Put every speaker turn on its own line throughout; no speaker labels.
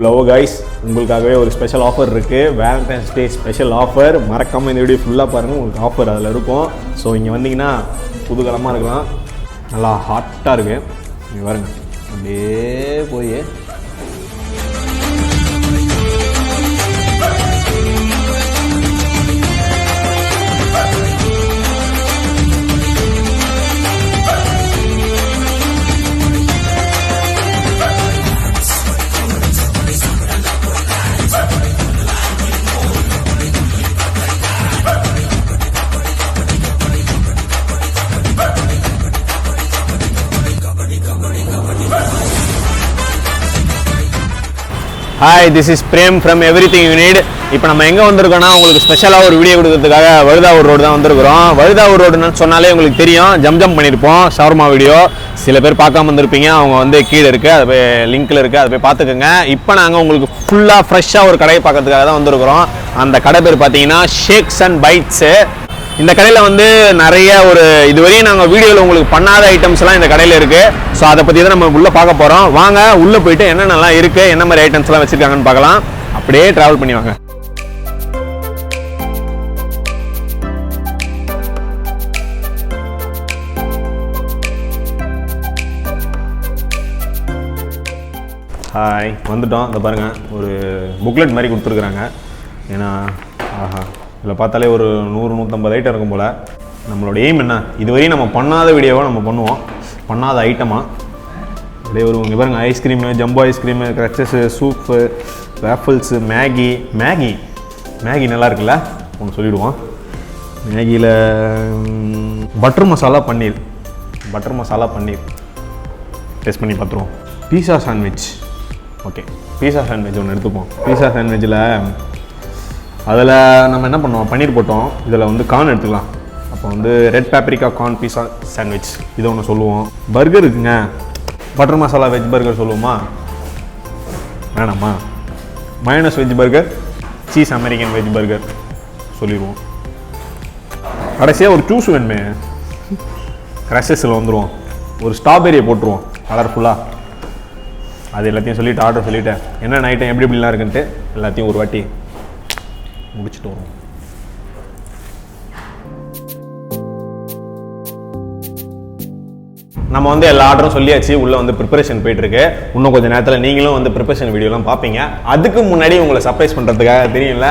Hello guys, உங்களுக்காகவே ஒரு special offer இருக்குது. Valentine's day special offer. மறக்காமல் இந்த வீடியோ ஃபுல்லாக பாருங்கள், உங்களுக்கு ஆஃபர் அதில் இருக்கும். ஸோ இங்கே வந்தீங்கன்னா புதுகலமாக இருக்கலாம், நல்லா ஹாட்டாக இருக்குது. இங்கே பாருங்க, அப்படியே போய் hi, this is Prem from everything you need. இப்போ நம்ம எங்கே வந்திருக்கோம்னா, உங்களுக்கு ஸ்பெஷலாக ஒரு வீடியோ கொடுக்கறதுக்காக வழுதாவூர் ரோடு தான் வந்திருக்கிறோம். வழுதாவூர் ரோடுன்னு சொன்னாலே உங்களுக்கு தெரியும், ஜம் பண்ணியிருப்போம் ஷவர்மா வீடியோ. சில பேர் பார்க்காம வந்திருப்பீங்க, அவங்க வந்து கீழே இருக்குது, அது போய் லிங்க்கில் இருக்குது, அதை போய் பார்த்துக்கோங்க. இப்போ நாங்கள் உங்களுக்கு ஃபுல்லாக ஃப்ரெஷ்ஷாக ஒரு கடையை பார்க்கறதுக்காக தான் வந்திருக்கிறோம். அந்த கடை பேர் பார்த்தீங்கன்னா ஷேக்ஸ் அண்ட் பைட்ஸு. இந்த கடையில் வந்து நிறைய இதுவரையும் நாங்கள் வீடியோவில் உங்களுக்கு பண்ணாத ஐட்டம்ஸ்லாம் இந்த கடையில் இருக்குது. ஸோ அதை பற்றி தான் நம்ம உள்ளே பார்க்க போகிறோம். வாங்க உள்ளே போயிட்டு என்னென்னலாம் இருக்குது, என்ன மாதிரி ஐட்டம்ஸ்லாம் வச்சுருக்காங்கன்னு பார்க்கலாம். அப்படியே ட்ராவல் பண்ணி வாங்க. ஹாய், வந்துட்டோம். இந்த பாருங்கள், ஒரு புக்லெட் மாதிரி கொடுத்துருக்குறாங்க. ஏன்னா ஆஹா, இதில் பார்த்தாலே ஒரு 100-150 ஐட்டம் இருக்கும் போல். நம்மளோட எய்ம் என்ன, இதுவரையும் நம்ம பண்ணாத வீடியோவை நம்ம பண்ணுவோம், பண்ணாத ஐட்டமாக. அப்படியே ஒரு இங்கே பாருங்கள், ஐஸ்கிரீமு, ஜம்போ ஐஸ்கிரீமு, க்ரச்சஸு, சூப்பு, வேஃபிள்ஸு, மேகி நல்லா இருக்குல்ல, ஒன்று சொல்லிவிடுவோம். மேகியில் பட்டர் மசாலா பன்னீர் டேஸ்ட் பண்ணி பார்த்துருவோம். Pizza sandwich, okay, pizza sandwich ஒன்று எடுத்துப்போம். பீஸா சாண்ட்விச்சில் அதில் நம்ம என்ன பண்ணுவோம், பன்னீர் போட்டோம். இதில் வந்து கார்ன் எடுத்துக்கலாம். அப்போ வந்து ரெட் பேப்ரிக்கா கார்ன் பீஸா சாண்ட்விச் இதை ஒன்று சொல்லுவோம். பர்கர் இருக்குங்க, பட்டர் மசாலா வெஜ் பர்கர் சொல்லுவோமா, வேணாமா? Mayonnaise veg burger, cheese American veg burger சொல்லிடுவோம். கடைசியாக ஒரு ஜூஸ் வேணுமே, க்ரஷஸில் வந்துடுவோம். ஒரு ஸ்ட்ராபெரியை போட்டுருவோம் கலர்ஃபுல்லாக. அது எல்லாத்தையும் சொல்லிவிட்டு ஆர்டர் சொல்லிவிட்டேன், என்னென்ன ஐட்டம் எப்படி எப்படிலாம் இருக்குன்ட்டு எல்லாத்தையும் ஒரு வாட்டி முடிச்சுட்டு வரும். நம்ம வந்து எல்லா ஆர்டரும் சொல்லியாச்சு, உள்ளே வந்து ப்ரிப்பரேஷன் போயிட்டுருக்கு. இன்னும் கொஞ்சம் நேரத்தில் நீங்களும் வந்து ப்ரிப்பரேஷன் வீடியோலாம் பார்ப்பீங்க. அதுக்கு முன்னாடி உங்களை சர்ப்ரைஸ் பண்ணுறதுக்காக தெரியல,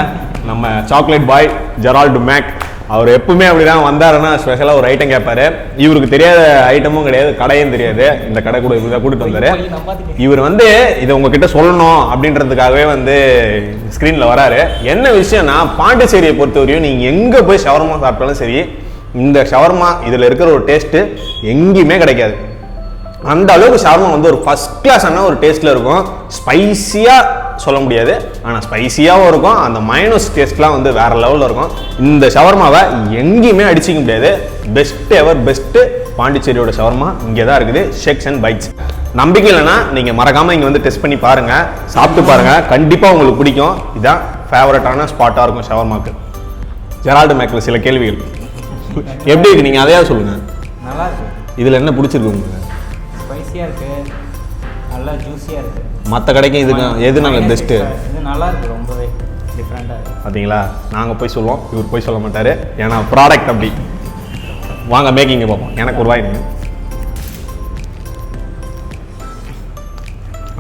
நம்ம சாக்லேட் பாய் ஜெரால்டு மேக் அவர் எப்பவுமே அப்படிதான் வந்தாருன்னா ஸ்பெஷலாக ஒரு ஐட்டம் கேட்பாரு. இவருக்கு தெரியாத ஐட்டமும் கிடையாது, கடையும் தெரியாது. இந்த கடை கூட இதை கூட்டிட்டு வந்தாரு. இவர் வந்து இதை உங்ககிட்ட சொல்லணும் அப்படின்றதுக்காகவே வந்து ஸ்க்ரீனில் வராரு. என்ன விஷயம்னா, பாண்டிச்சேரியை பொறுத்தவரையும் நீங்கள் எங்கே போய் ஷவர்மா சாப்பிட்டாலும் சரி, இந்த ஷவர்மா இதில் இருக்கிற ஒரு டேஸ்ட்டு எங்கேயுமே கிடைக்காது. அந்த அளவுக்கு ஷவர்மா வந்து ஒரு ஃபர்ஸ்ட் கிளாஸான ஒரு டேஸ்ட்டில் இருக்கும். ஸ்பைஸியாக சொல்ல முடியாது, ஆனால் ஸ்பைஸியாகவும் இருக்கும். அந்த மைனஸ் டேஸ்ட்லாம் வந்து வேறு லெவலில் இருக்கும். இந்த ஷவர்மாவை எங்கேயுமே அடிச்சிக்க முடியாது. பெஸ்ட் எவர் பெஸ்ட்டு பாண்டிச்சேரியோட ஷவர்மா இங்கே தான் இருக்குது, ஷேக்ஸ் அண்ட் பைட்ஸ். நம்பிக்கை இல்லைன்னா நீங்கள் மறக்காமல் இங்கே வந்து டெஸ்ட் பண்ணி பாருங்கள், சாப்பிட்டு பாருங்கள், கண்டிப்பாக உங்களுக்கு பிடிக்கும். இதுதான் ஃபேவரட்டான ஸ்பாட்டாக இருக்கும் ஷவர்மாக்கு. ஜெரால்டு மேக்கில் சில கேள்விகள் எப்படி இருக்கு, நீங்கள் அதையாவது சொல்லுங்கள்.
நல்லா இருக்கு.
இதில் என்ன பிடிச்சிருக்கு உங்களுக்கு?
ஸ்பைசியாக இருக்குது, நல்லா ஜூஸியாக இருக்குது.
மற்ற கடைக்கும் இதுக்கு எது நல்ல பெஸ்ட்டு?
இது நல்லா இருக்குது, ரொம்பவே டிஃப்ரெண்ட்டாக இருக்குது.
பார்த்தீங்களா, நாங்கள் போய் சொல்லுவோம், இவர் போய் சொல்ல மாட்டார். ஏன்னா ப்ராடக்ட் அப்படி. வாங்க மேக்கிங்க பார்ப்போம். எனக்கு ஒரு வாய்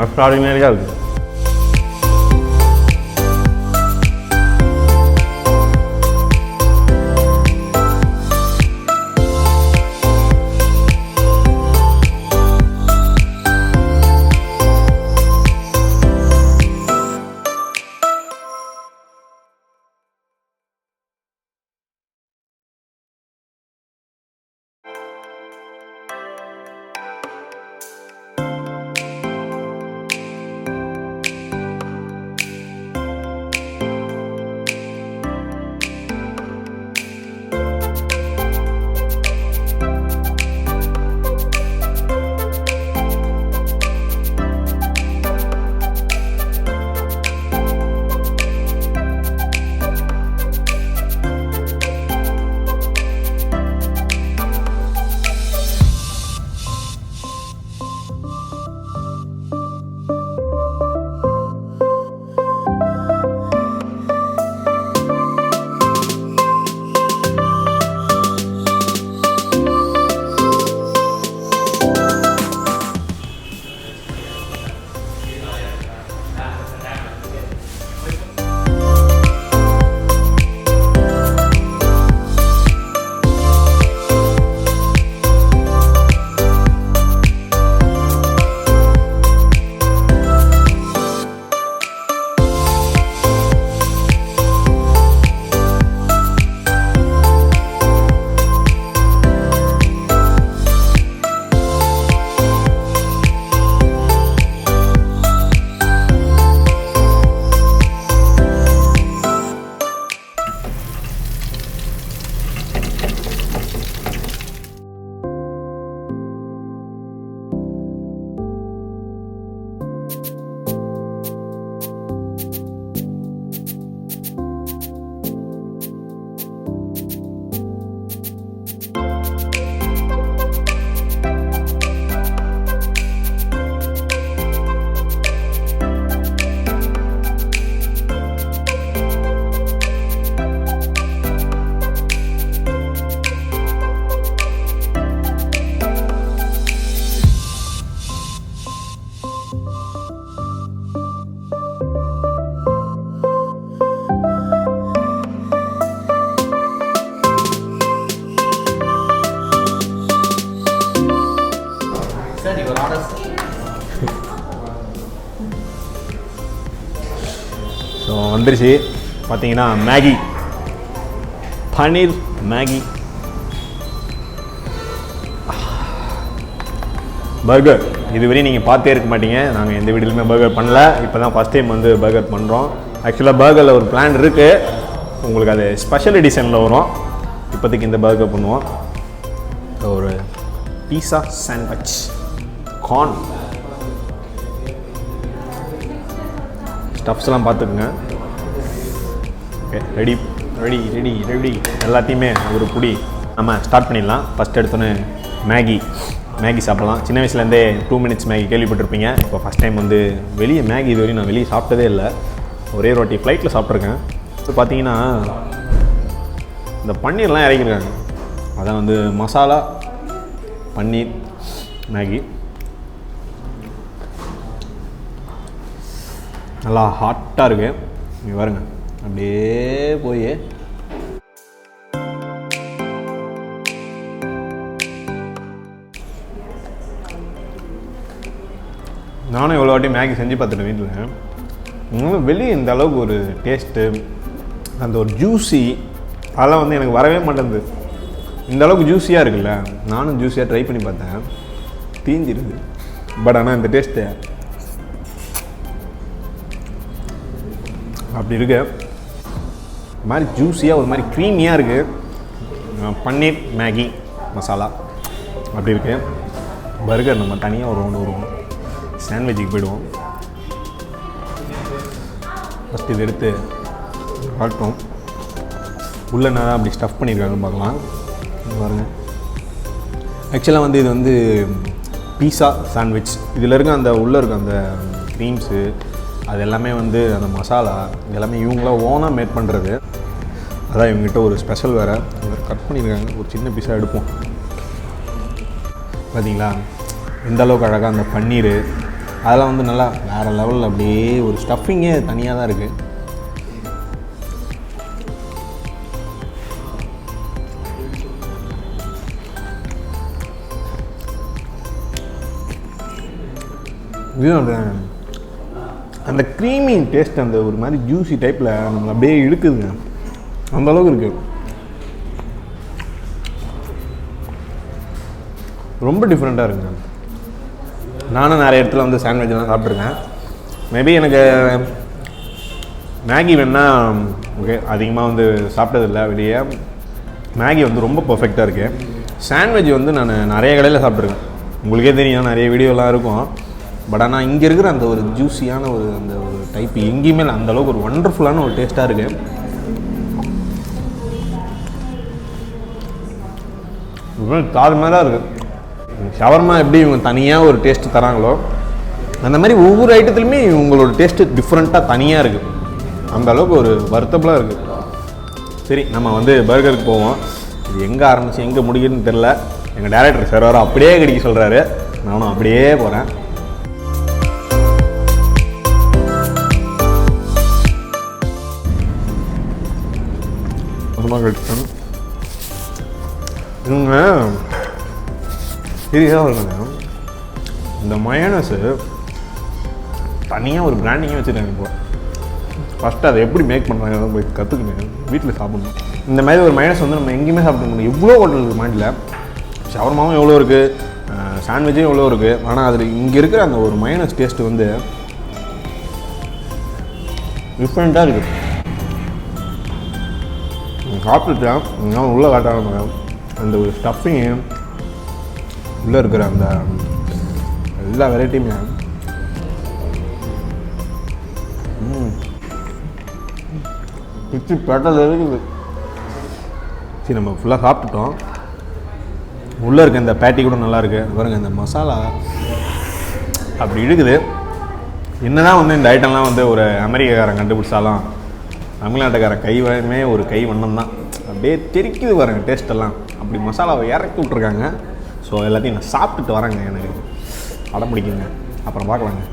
எக்ஸ்ட்ராடினரியாக இருக்குது. ஸோ வந்துருச்சு பார்த்தீங்கன்னா மேகி, பன்னீர் மேகி, பர்கர். இதுவரையும் நீங்கள் பார்த்தே இருக்க மாட்டீங்க, நாங்கள் எந்த வீடியோலுமே பர்கர் பண்ணல, இப்போ தான் ஃபஸ்ட் டைம் வந்து பர்கர் பண்ணுறோம். ஆக்சுவலாக பர்கரில் ஒரு பிளான் இருக்குது, உங்களுக்கு அது ஸ்பெஷல் எடிஷனில் வரும். இப்போதைக்கு இந்த பர்கர் பண்ணுவோம். ஒரு பீஸா சாண்ட்விச், கார்ன் ஸ்டஃப்ஸ்லாம் பார்த்துக்குங்க. Okay, ready ready ready ready எல்லாத்தையுமே ஒரு புடி நம்ம ஸ்டார்ட் பண்ணிடலாம். ஃபஸ்ட் எடுத்தோன்னே மேகி சாப்பிடலாம். சின்ன வயசுலேருந்தே 2 minutes மேகி கேள்விப்பட்டிருப்பீங்க. இப்போ ஃபஸ்ட் டைம் வந்து வெளியே மேகி இதுவரையும் நான் வெளியே சாப்பிட்டதே இல்லை. ஒரே வாட்டி ஃப்ளைட்டில் சாப்பிட்ருக்கேன். இப்போ பார்த்தீங்கன்னா இந்த பன்னீர்லாம் இறக்கிருக்காங்க. அதான் வந்து மசாலா பன்னீர் மேகி நல்லா ஹாட்டாக இருக்குது. இங்கே பாருங்க, அப்படியே போய் நானும் எவ்வளோ வாட்டி மேகி செஞ்சு பார்த்துட்டேன் வீட்டில். இன்னும் வெளியே இந்த அளவுக்கு ஒரு டேஸ்ட்டு, அந்த ஒரு ஜூஸி அதெல்லாம் வந்து எனக்கு வரவே மாட்டேங்குது. இந்த அளவுக்கு ஜூஸியாக இருக்குல்ல, நானும் ஜூஸியாக ட்ரை பண்ணி பார்த்தேன், தீஞ்சிருக்கு. பட் ஆனால் இந்த டேஸ்ட்டு அப்படி இருக்கு. ஒரு மாதிரி ஜூஸியாக, ஒரு மாதிரி க்ரீமியாக இருக்குது. பன்னீர் மேகி மசாலா அப்படி இருக்குது. பர்கர் நம்ம தனியாக ஒரு ரவுண்டு வருவோம். சாண்ட்விச்சுக்கு போய்டுவோம். ஃபஸ்ட் இது எடுத்து காட்டுறோம். உள்ளே நான் அப்படி ஸ்டஃப் பண்ணியிருக்காங்கன்னு பார்க்கலாம். பாருங்க, ஆக்சுவலாக வந்து இது வந்து பீஸா சாண்ட்விச். இதில் இருக்க அந்த உள்ளே இருக்க அந்த க்ரீம்ஸு அது எல்லாமே வந்து அந்த மசாலா எல்லாமே இவங்களாம் ஓனாக மேட் பண்ணுறது. அதான் இவங்ககிட்ட ஒரு ஸ்பெஷல் வேறு. இவர் கட் பண்ணியிருக்காங்க. ஒரு சின்ன பீஸாக எடுப்போம். பார்த்தீங்களா எந்த அளவுக்கு அழகாக அந்த பன்னீர் அதெல்லாம் வந்து நல்லா வேறு லெவலில் அப்படியே ஒரு ஸ்டஃபிங்கே தனியாக தான் இருக்குது. இது அந்த க்ரீமி டேஸ்ட், அந்த ஒரு மாதிரி ஜூஸி டைப்பில் நம்மளை அப்படியே இழுக்குதுங்க. அந்த அளவுக்கு இருக்குது. ரொம்ப டிஃப்ரெண்ட்டாக இருக்குங்க. நானும் நிறைய இடத்துல வந்து சாண்ட்விச்லாம் சாப்பிட்ருக்கேன். மேபி எனக்கு மேகி வேணால் ஓகே, அதிகமாக வந்து சாப்பிட்டதில்லை வெளியே. மேகி வந்து ரொம்ப பர்ஃபெக்டாக இருக்குது. சாண்ட்விச் வந்து நான் நிறைய கடையில் சாப்பிட்ருக்கேன், உங்களுக்கே தெரியும், நிறைய வீடியோலாம் இருக்கும். பட் ஆனால் இங்கே இருக்கிற அந்த ஒரு ஜூஸியான ஒரு அந்த ஒரு டைப் எங்கேயுமே இல்லை. அந்தளவுக்கு ஒரு ஒண்டர்ஃபுல்லான ஒரு டேஸ்ட்டாக இருக்குது. தாறுமாறாக இருக்குது. ஷவர்மா எப்படி இவங்க தனியாக ஒரு டேஸ்ட்டு தராங்களோ அந்த மாதிரி ஒவ்வொரு ஐட்டத்துலையுமே இவங்களோட டேஸ்ட்டு டிஃப்ரெண்ட்டாக தனியாக இருக்குது. அந்த அளவுக்கு ஒரு வருத்தபுளாக இருக்குது. சரி, நம்ம வந்து பர்கருக்கு போவோம். இது எங்கே ஆரம்பிச்சு எங்கே முடியுதுன்னு தெரில. எங்கள் டைரக்டர் சார் வர அப்படியே கிடைக்க சொல்கிறாரு, நானும் அப்படியே போகிறேன். இவங்க சீரியஸாக இருக்குங்க. இந்த மயோனஸு தனியாக ஒரு பிராண்டிங்கே வச்சுருக்காங்க. இப்போ ஃபஸ்ட்டு அதை எப்படி மேக் பண்ணுறாங்க போய் கற்றுக்கணும், வீட்டில் சாப்பிடணும். இந்த மாதிரி ஒரு மயோனஸ் வந்து நம்ம எங்கேயுமே சாப்பிட முடியும். எவ்வளோ ஹோட்டல் இருக்குது மைண்டில். ஷவர்மாவும் எவ்வளோ இருக்குது, சாண்ட்விச்சும் எவ்வளோ இருக்குது. ஆனால் அதில் இங்கே இருக்கிற அந்த ஒரு மயோனஸ் டேஸ்ட்டு வந்து டிஃப்ரெண்ட்டாக இருக்குது. சாப்பிட்டுட்டேன், நான் உள்ளே காட்டாங்க அந்த ஒரு ஸ்டஃபிங்கு, உள்ளே இருக்கிற அந்த எல்லா வெரைட்டியுமே பிச்சு பெட்டல் இருக்குது. சரி, நம்ம ஃபுல்லாக சாப்பிட்டுட்டோம். உள்ளே இருக்க இந்த பேட்டி கூட நல்லாயிருக்கு. பாருங்கள், இந்த மசாலா அப்படி இருக்குது. என்ன தான் வந்து இந்த ஐட்டம்லாம் வந்து ஒரு அமெரிக்காரன் கண்டுபிடிச்சாலும் தமிழ்நாட்டுக்காரன் கை வண்ணமே ஒரு கை வண்ணம் தான். அப்படியே தெரிக்குது பாருங்க டேஸ்ட்டெல்லாம். அப்படி மசாலாவை இறக்கி விட்ருக்காங்க. ஸோ எல்லாத்தையும் நான் சாப்பிட்டுட்டு வரேங்க. எனக்கு அடம் பிடிக்குங்க. அப்புறம் பார்க்கலாங்க.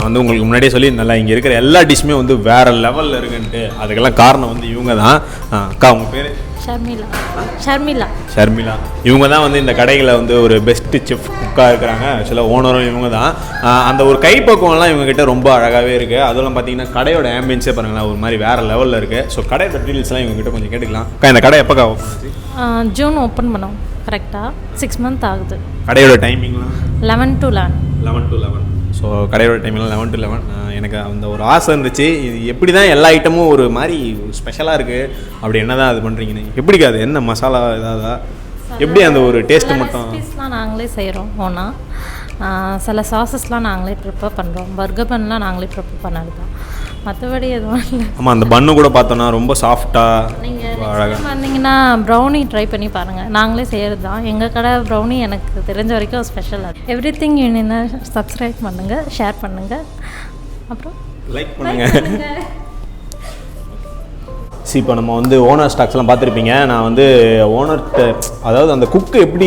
வந்து உங்களுக்கு முன்னாடியே சொல்லியிருந்தேன்ல இங்கே இருக்கிற எல்லா டிஷ்ஷுமே வந்து வேறு லெவலில் இருக்குன்ட்டு அதுக்கெல்லாம் காரணம் வந்து இவங்க தான். அக்கா உங்கள் பேர்? ஷர்மிளா. இவங்க தான் வந்து இந்த கடைகளை வந்து ஒரு பெஸ்ட்டு செஃப் குக்காக இருக்கிறாங்க. ஆக்சுவலாக ஓனரும் இவங்க தான். அந்த ஒரு கைப்பக்குவம்லாம் இவங்ககிட்ட ரொம்ப அழகாகவே இருக்குது. அதெல்லாம் பார்த்தீங்கன்னா கடையோட ஆம்பியன்ஸே பாருங்களேன் ஒரு மாதிரி வேறு லெவலில் இருக்குது. ஸோ கடையோட டீட்டெயில்ஸ்லாம் இவங்ககிட்ட கொஞ்சம் கேட்டுக்கலாம். அக்கா இந்த கடை எப்போக்கா ஓப்பன் ஆச்சு?
ஜூன் ஓப்பன் பண்ணோம். கரெக்டாக 6 months ஆகுது.
கடையோட டைமிங்லாம்
11 to 11.
ஸோ கடையோட டைமிங்லாம் 11 to 11. எனக்கு அந்த ஒரு ஆசை இருந்துச்சு, இது எப்படி தான் எல்லா ஐட்டமும் ஒரு மாதிரி ஸ்பெஷலாக இருக்குது, அப்படி என்ன தான் அது பண்ணுறீங்கன்னு. எப்படிக்கா அது என்ன மசாலா இதாதா எப்படி அந்த ஒரு டேஸ்ட்டு மட்டும்?
ரெசிபீஸ்லாம் நாங்களே செய்கிறோம். சில சாசஸ்லாம் நாங்களே ப்ரிப்பேர் பண்ணுறோம். பர்கர் பண்ணலாம் நாங்களே ப்ரிப்பேர் பண்ணது தான், மற்றபடி எதுவும் இல்லை.
ஆமாம், அந்த பன்னு கூட பார்த்தோன்னா ரொம்ப சாஃப்டாக
நீங்கள் வந்தீங்கன்னா ப்ரௌனி ட்ரை பண்ணி பாருங்கள். நாங்களே செய்கிறது தான். எங்கள் கடை ப்ரௌனி எனக்கு தெரிஞ்ச வரைக்கும் ஸ்பெஷல். அது எவ்ரிதிங் யூனியனை சப்ஸ்கிரைப் பண்ணுங்கள், ஷேர் பண்ணுங்கள், அப்புறம்
லைக் பண்ணுங்கள். இப்போ நம்ம வந்து ஓனர் ஸ்டாக்ஸ்லாம் பார்த்துருப்பீங்க. நான் வந்து ஓனர்கிட்ட அதாவது அந்த குக்கு எப்படி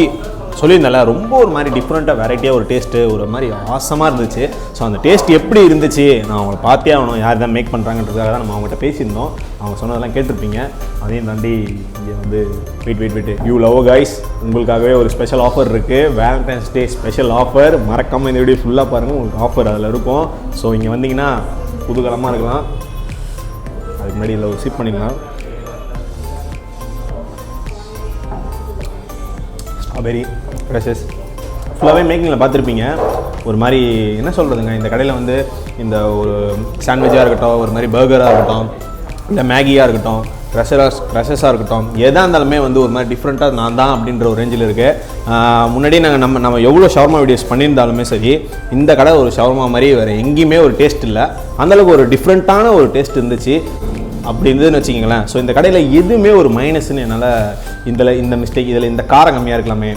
சொல்லியிருந்தால ரொம்ப ஒரு மாதிரி டிஃப்ரெண்ட்டாக வெரைட்டியாக ஒரு டேஸ்ட்டு ஒரு மாதிரி ஆசமாக இருந்துச்சு. ஸோ அந்த டேஸ்ட் எப்படி இருந்துச்சு நான் அவங்கள பார்த்தே ஆகணும், யார் தான் மேக் பண்ணுறாங்கன்றதுக்காக தான் நம்ம அவங்ககிட்ட பேசியிருந்தோம். அவங்க சொன்னதெல்லாம் கேட்டிருப்பீங்க. அதையும் தாண்டி இங்கே வந்து வெயிட் யூ லவ் கைஸ், உங்களுக்காகவே ஒரு ஸ்பெஷல் ஆஃபர் இருக்குது. Valentine's day special offer. மறக்காமல் இந்த வீடியோ ஃபுல்லாக பாருங்கள், உங்களுக்கு ஆஃபர் அதில் இருக்கும். ஸோ இங்கே வந்தீங்கன்னா புதுகலமாக இருக்கலாம். அதுக்கு முன்னாடி இதில் ஒரு சிப் பண்ணிக்கலாம். ஸ்ட்ராபெரி ஃப்ரெஷஸ் ஃபுல்லாகவே மேக்கிங்கில் பார்த்துருப்பீங்க. ஒரு மாதிரி என்ன சொல்கிறதுங்க, இந்த கடையில் வந்து இந்த ஒரு சாண்ட்விச்சாக இருக்கட்டும், ஒரு மாதிரி பர்கராக இருக்கட்டும், இல்லை மேகியாக இருக்கட்டும், க்ரஷஸாக இருக்கட்டும், எதாக இருந்தாலுமே வந்து ஒரு மாதிரி டிஃப்ரெண்ட்டாக நான் தான் அப்படின்ற ஒரு ரேஞ்சில் இருக்குது. முன்னாடியே நம்ம எவ்வளோ ஷவர்மா வீடியோஸ் பண்ணியிருந்தாலுமே சரி, இந்த கடை ஒரு ஷவர்மா மாதிரி வேறு எங்கேயுமே ஒரு டேஸ்ட் இல்லை. அந்தளவுக்கு ஒரு டிஃப்ரெண்ட்டான ஒரு டேஸ்ட் இருந்துச்சு. அப்படி இருந்ததுன்னு வச்சுக்கிங்களேன். ஸோ இந்த கடையில் எதுவுமே ஒரு மைனஸ்ன்னு என்னால் இந்த மிஸ்டேக், இதில் இந்த காரம் கம்மியாக இருக்கலாமே,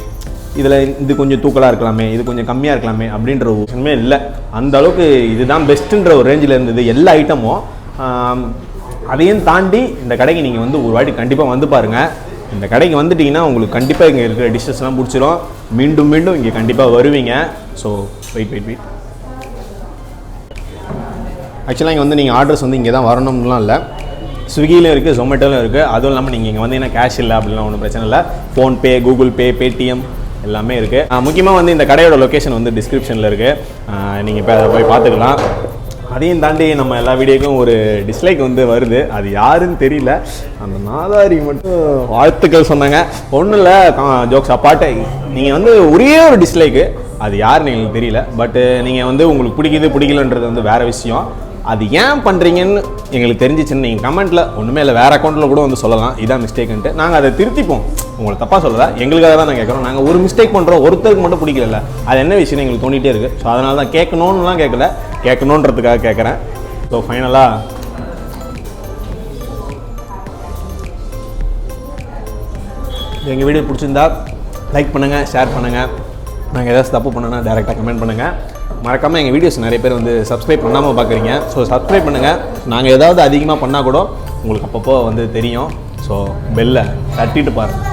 இதில் இது கொஞ்சம் தூக்கலாக இருக்கலாமே, இது கொஞ்சம் கம்மியாக இருக்கலாமே அப்படின்ற ஒரு விஷயமே இல்லை. அந்த அளவுக்கு இதுதான் பெஸ்ட்டுன்ற ஒரு ரேஞ்சில் இருந்தது எல்லா ஐட்டமும். அதையும் தாண்டி இந்த கடைக்கு நீங்கள் வந்து ஒரு வாட்டி கண்டிப்பாக வந்து பாருங்கள். இந்த கடைக்கு வந்துட்டிங்கன்னா உங்களுக்கு கண்டிப்பாக இங்கே இருக்கிற டிஷ்ஷஸ்லாம் பிடிச்சிரும். மீண்டும் இங்கே கண்டிப்பாக வருவீங்க. ஸோ வெயிட் ஆக்சுவலாக இங்கே வந்து நீங்கள் ஆர்டர்ஸ் வந்து இங்கே தான் வரணும்லாம் இல்லை. ஸ்விக்கிலையும் இருக்குது, ஜொமேட்டோலையும் இருக்குது. அதுவும் இல்லாமல் நீங்கள் இங்கே வந்தீங்கன்னா கேஷ் இல்லை அப்படிலாம் ஒன்றும் பிரச்சனை இல்லை. ஃபோன்பே, கூகுள் பே, பேடிஎம் எல்லாமே இருக்குது. முக்கியமாக வந்து இந்த கடையோட லொக்கேஷன் வந்து டிஸ்கிரிப்ஷனில் இருக்குது, நீங்கள் இப்போ அதை போய் பார்த்துக்கலாம். அதையும் தாண்டி நம்ம எல்லா வீடியோக்கும் ஒரு டிஸ்லைக் வந்து வருது, அது யாருன்னு தெரியல. அந்த நாதாரி மட்டும் வாழ்த்துக்கள் சொன்னாங்க. ஒன்றும் இல்லை, ஜோக்ஸ் அப்பாட்ட நீங்கள் வந்து ஒரே ஒரு டிஸ்லைக்கு, அது யாருன்னு எங்களுக்கு தெரியல. பட்டு நீங்கள் வந்து உங்களுக்கு பிடிக்கலன்றது வந்து வேறு விஷயம். அது ஏன் பண்ணுறீங்கன்னு எங்களுக்கு தெரிஞ்சிச்சுன்னு நீங்கள் கமெண்ட்டில் ஒன்றுமே இல்லை வேறு அக்கௌண்ட்டில் கூட வந்து சொல்லலாம், இதான் மிஸ்டேக்குன்ட்டு. நாங்கள் அதை திருத்திப்போம். உங்களை தப்பாக சொல்லலை, எங்களுக்காக தான் நாங்கள் கேட்குறோம். நாங்கள் ஒரு மிஸ்டேக் பண்ணுறோம், ஒருத்தருக்கு மட்டும் பிடிக்கல, அது என்ன விஷயம்னு எங்களுக்கு தோண்டிகிட்டே இருக்குது. ஸோ அதனால தான் கேட்கணுன்னுலாம் கேட்கல, கேட்கணுன்றதுக்காக கேட்குறேன். ஸோ ஃபைனலாக எங்கள் வீடியோ பிடிச்சிருந்தா லைக் பண்ணுங்கள், ஷேர் பண்ணுங்கள். நாங்கள் ஏதாச்சும் தப்பு பண்ணோன்னா டேரெக்டாக கமெண்ட் பண்ணுங்கள். மறக்காமல் எங்கள் வீடியோஸ் நிறைய பேர் வந்து சப்ஸ்கிரைப் பண்ணாமல் பார்க்குறீங்க. ஸோ சப்ஸ்கிரைப் பண்ணுங்கள். நாங்கள் ஏதாவது அதிகமாக பண்ணால் கூட உங்களுக்கு அப்பப்போ வந்து தெரியும். ஸோ பெல்லை தட்டிட்டு பாருங்கள்.